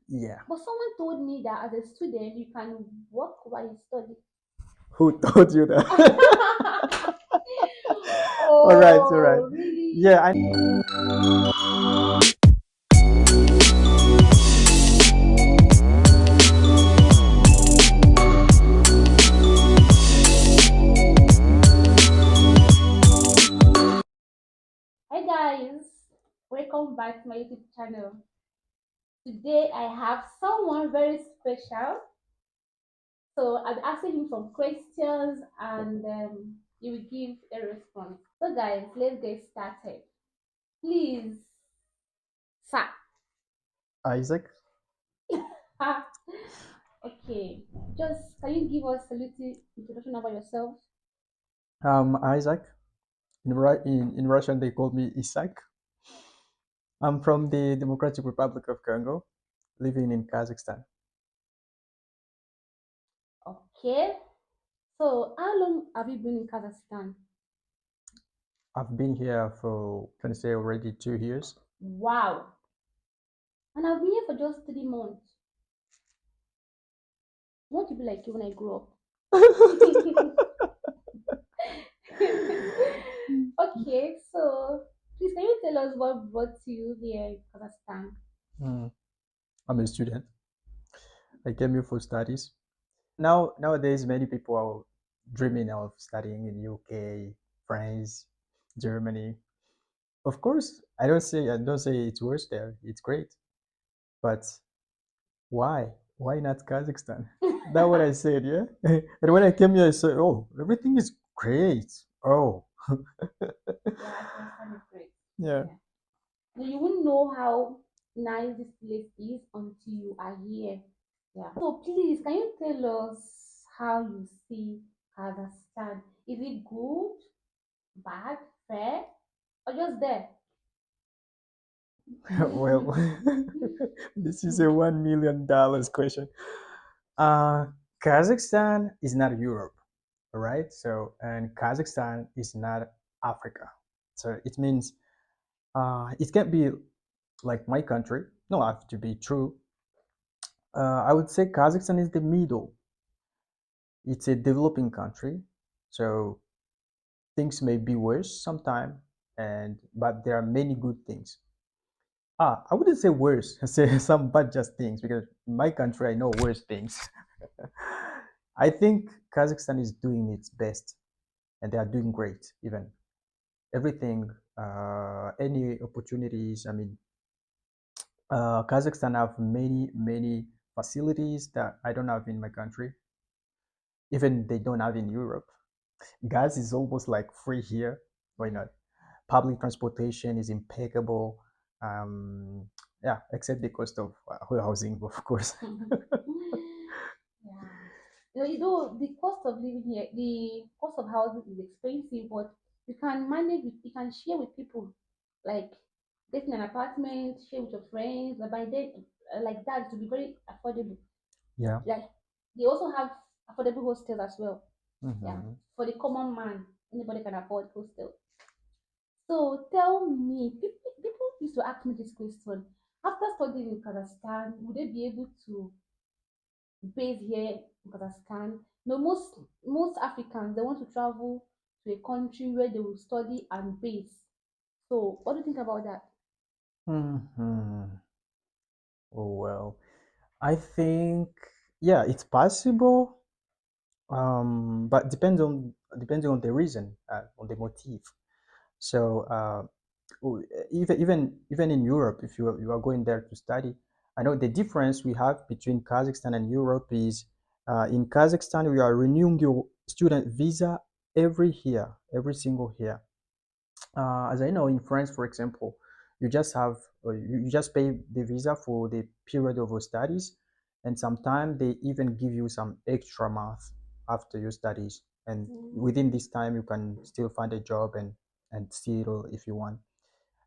Yeah. But someone told me that as a student you can work while you study. Who told you that? All right, all right. Oh, really? Yeah, Hi guys, welcome back to my YouTube channel. Today I have someone very special. So I'll be asking him some questions and he will give a response. So guys, let's get started. Please, sir. Isaac. Ah, okay. Just can you give us a little introduction about yourself? Isaac. In Russian, they call me Isaac. I'm from the Democratic Republic of Congo, living in Kazakhstan. Okay. So how long have you been in Kazakhstan? I've been here for, can I say, already 2 years. Wow. And I've been here for just 3 months. I want to be like you when I grow up. Okay, so please can you tell us what brought you here in Kazakhstan? Mm, I'm a student. I came here for studies. Nowadays, many people are dreaming of studying in UK, France, Germany. Of course, I don't say it's worse there. It's great, but why? Why not Kazakhstan? That's what I said, yeah. And when I came here, I said, "Oh, everything is great." Oh, Yeah, Kazakhstan is great. yeah. Yeah. No, you won't know how nice this place is until you are here. Yeah. So please, can you tell us how you see Kazakhstan? Is it good, bad, fair, or just there? Well, this is a $1 million question. Uh, Kazakhstan is not Europe, right? So, and Kazakhstan is not Africa. So it means it can't be like my country. No, I have to be true. I would say Kazakhstan is the middle. It's a developing country, so things may be worse sometime, and but there are many good things. I wouldn't say worse. I say some bad just things because in my country I know worse things. I think Kazakhstan is doing its best, and they are doing great. Even everything, any opportunities. I mean, Kazakhstan have many facilities that I don't have in my country. Even they don't have in Europe. Gas is almost like free here. Why not? Public transportation is impeccable. Um, yeah, except the cost of housing, of course. Yeah. The cost of living here, the cost of housing is expensive, but you can manage with, you can share with people, like getting an apartment, share with your friends, but by then, like that, to be very affordable. Yeah. Like they also have affordable hostels as well. Yeah, Hmm. for the common man, anybody can afford hostel. So tell me, people used to ask me this question. After studying in Kazakhstan, would they be able to base here in Kazakhstan? No, most Africans they want to travel to a country where they will study and base. So what do you think about that? Hmm. Oh well, I think yeah, it's possible. But depending on the reason, on the motive. So even in Europe, if you are going there to study, I know the difference we have between Kazakhstan and Europe is in Kazakhstan we are renewing your student visa every year, every single year. As I know, in France, for example, you just have you just pay the visa for the period of your studies, and sometimes they even give you some extra month after your studies, and within Mm. this time you can still find a job and settle if you want.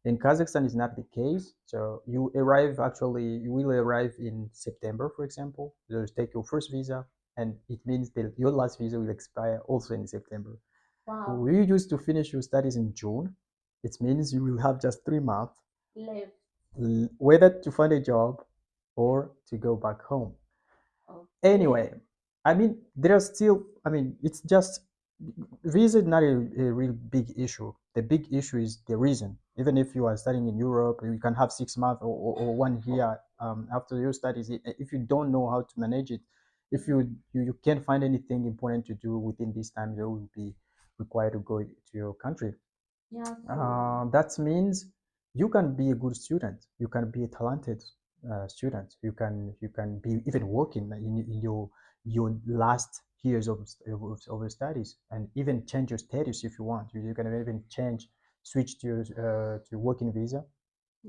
In Kazakhstan, is not the case. So you will arrive in September, for example. You'll take your first visa, and it means that your last visa will expire also in September. Wow, We used to finish your studies in June. It means you will have just 3 months, left. whether to find a job or to go back home. Okay. Anyway, I mean, there are still, I mean, it's just visa is not a real big issue. The big issue is the reason. Even if you are studying in Europe, you can have 6 months or 1 year after your studies. If you don't know how to manage it, if you can't find anything important to do within this time, you will be required to go to your country. Yeah, so That means you can be a good student. You can be a talented student. You can be even working in your last years of your studies, and even change your status if you want. You can even switch to working visa,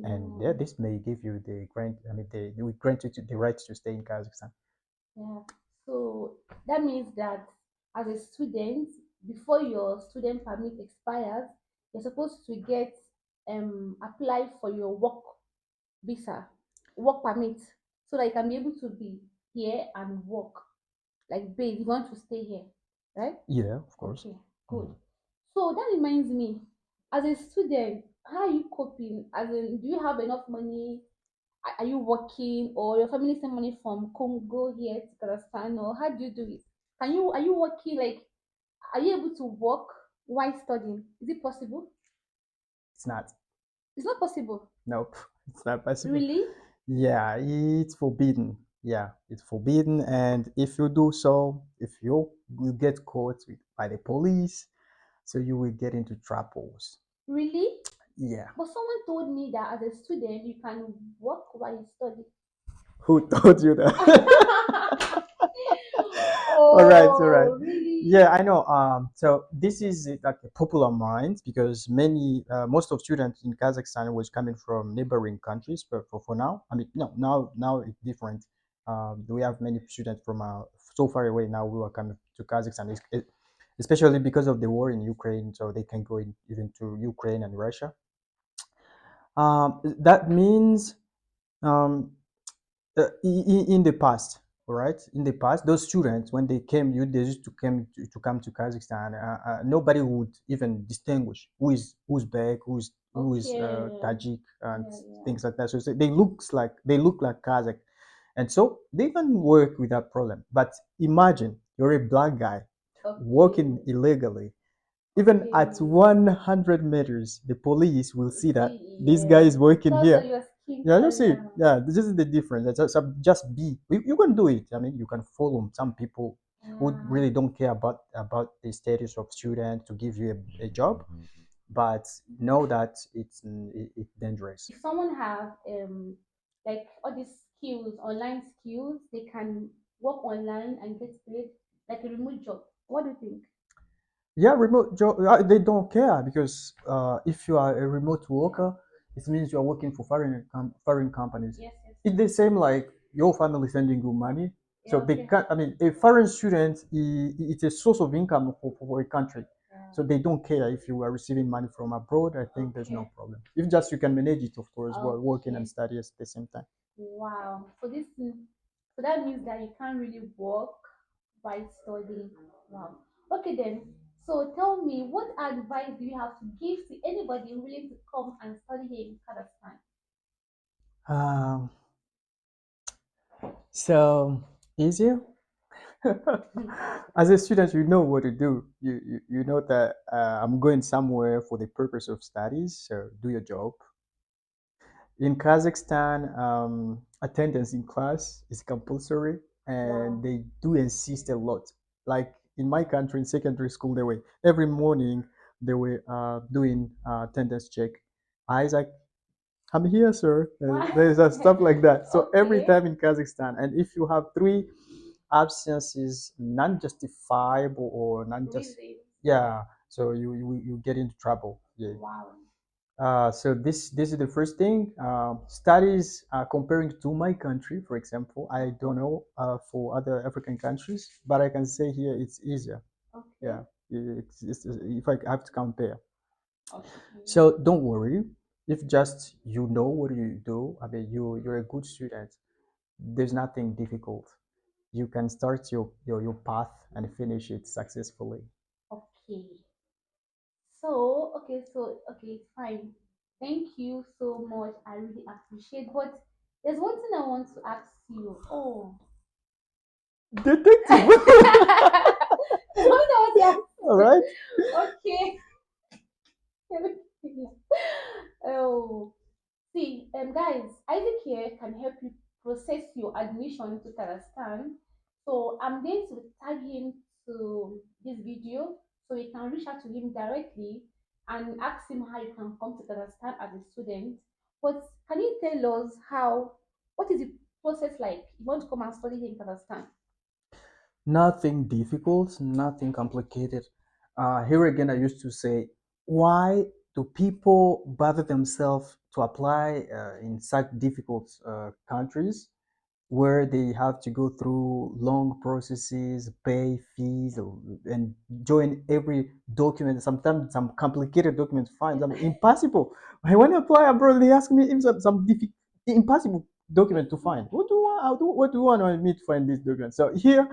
and yeah, yeah, this may give you the grant. I mean, they will grant you the right to stay in Kazakhstan. yeah. So that means that as a student, before your student permit expires, you're supposed to get apply for your work visa, work permit, so that you can be able to be here and work like base. You want to stay here, right? Yeah, of course. Okay, good. Mhm. So that reminds me, as a student, how are you coping? As in, do you have enough money? Are you working, or your family send money from Congo here to Kazakhstan, or how do you do it? Are you working? Like, are you able to work while studying? Is it possible? It's not. It's not possible. Nope, it's not possible. Really? Yeah, it's forbidden. Yeah, it's forbidden. And if you do so, if you will get caught by the police, so you will get into troubles. Really? Yeah. But someone told me that as a student you can work while you study. Who told you that? All right, all right. Oh, really? Yeah, I know. So this is like a popular mind because most of students in Kazakhstan was coming from neighboring countries. But for now, I mean, no, now it's different. We have many students from so far away now who are coming to Kazakhstan, especially because of the war in Ukraine. So they can go even to Ukraine and Russia. That means um, in the past, all right, in the past, those students when they used to come to Kazakhstan, nobody would even distinguish who's Uzbek, who is Okay. Tajik and Yeah, yeah. things like that. So they look like Kazakh, and so they can work without problem. But imagine you're a black guy Okay. working illegally. Even at Okay. 100 meters, the police will see that See, this guy yeah. is working Because of here. your skin Yeah, you see, color. yeah, this is the difference. Just be. You can do it. I mean, you can follow some people who Yeah. really don't care about the status of student to give you a job, but know that it's dangerous. If someone have like all these skills, online skills, they can work online and get paid like a remote job. What do you think? Yeah, remote job. They don't care because if you are a remote worker, it means you are working for foreign companies. Yes, yes. It's the same like your family sending you money. So Yeah, they okay. can't. I mean, a foreign student, it's a source of income for a country. Yeah. So they don't care if you are receiving money from abroad. I think there's no Okay. problem. If just you can manage it, of course, while working and Okay. study at the same time. Wow. So that means that you can't really work by studying. Wow. Okay then. So tell me, what advice do you have to give to anybody willing to come and study here in Kazakhstan? Um, so easier. As a student, you know what to do. You know that I'm going somewhere for the purpose of studies, so do your job. In Kazakhstan, attendance in class is compulsory, and Wow. they do insist a lot. Like in my country, in secondary school, they were every morning they were doing attendance check. Isaac, I'm here, sir. Wow. There's stuff like that. So every Okay. time in Kazakhstan, and if you have three absences non-justifiable or non-just, Reasons. yeah, so you get into trouble. Yeah. Wow. So this is the first thing. Studies comparing to my country, for example, I don't know for other African countries, but I can say here it's easier. Okay. Yeah, it's if I have to compare. Okay. So don't worry. If just you know what you do, I mean you're a good student. There's nothing difficult. You can start your path and finish it successfully. Okay. Okay, fine. Thank you so much. I really appreciate. But There's one thing I want to ask you. Oh. Detective. There's one thing I want to All ask right. you. Okay. Oh. See, guys, Isaac here can help you process your admission to Kazakhstan. So I'm going to tag him to this video so you can reach out to him directly and ask him how you can come to Kazakhstan as a student. But can you tell us what is the process like? You want to come and study here in Kazakhstan? Nothing difficult, nothing complicated. Here again, I used to say, why do people bother themselves to apply in such difficult countries where they have to go through long processes, pay fees, and join every document? Sometimes some complicated documents find them impossible. When I apply abroad, they ask me if some impossible document to find. What do you want me to find this document? So here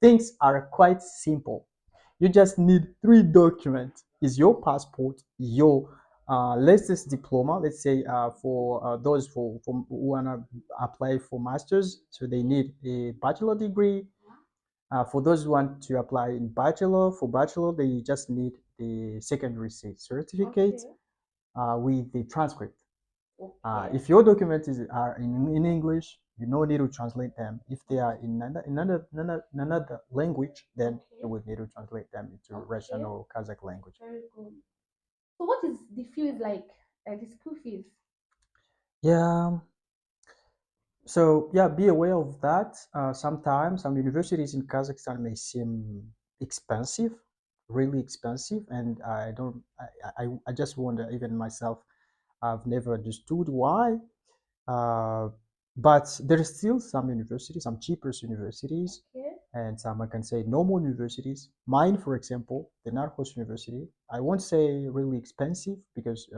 things are quite simple. You just need three documents. Is your passport, your latest diploma. Let's say for those who wanna apply for masters, so they need a bachelor degree. For those who want to apply in bachelor, they just need the secondary certificate Okay. with the transcript. Okay. If your documents are in English, you no need to translate them. If they are in another language, then you Okay. would need to translate them into Russian Okay. or Kazakh language. Very good. So what is the fees like? The school fees? Yeah. So yeah, be aware of that. Sometimes some universities in Kazakhstan may seem expensive, really expensive, and I don't. I just wonder. Even myself, I've never understood why. Uh, but there is still some universities, some cheaper universities, Okay. and some I can say normal universities. Mine, for example, the Narcos University, I won't say really expensive because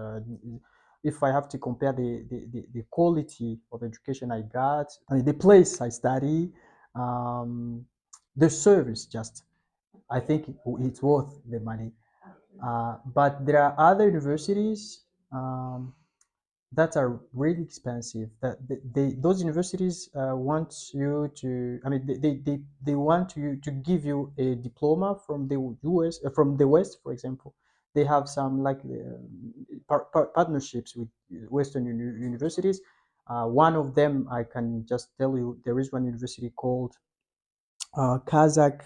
if I have to compare the quality of education I got, I mean, the place I study, um, the service just, I Okay. think it's worth the money. Okay. But there are other universities. That are really expensive. That those universities want you to. I mean, they want you to give you a diploma from the U.S. From the West, for example. They have some like partnerships with Western universities. One of them, I can just tell you, there is one university called Kazakh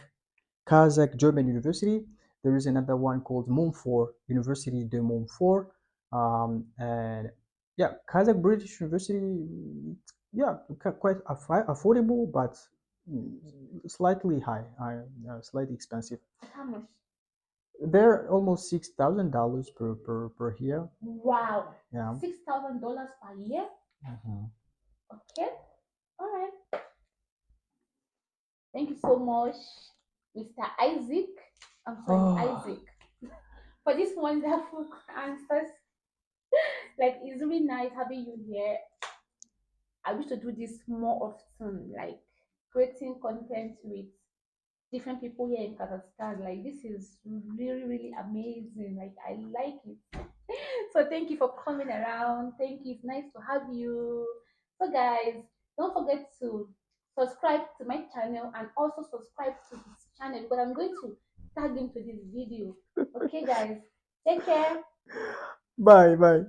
German University. There is another one called Montfort University de Montfort, and yeah, Kazakh British University. Yeah, quite affordable, but slightly slightly expensive. How much? They're almost $6,000 per year. Wow. Yeah. $6,000 per year? Mhm. Okay. All right. Thank you so much, Mr. Isaac. I'm sorry, Oh, Isaac, for this wonderful answers. Like, it's really nice having you here. I wish to do this more often, like creating content with different people here in Kazakhstan. Like, this is really, really amazing. Like, I like it. So thank you for coming around. Thank you. It's nice to have you. So guys, don't forget to subscribe to my channel and also subscribe to his channel because I'm going to tag him to this video. Okay, guys. Take care. bye bye.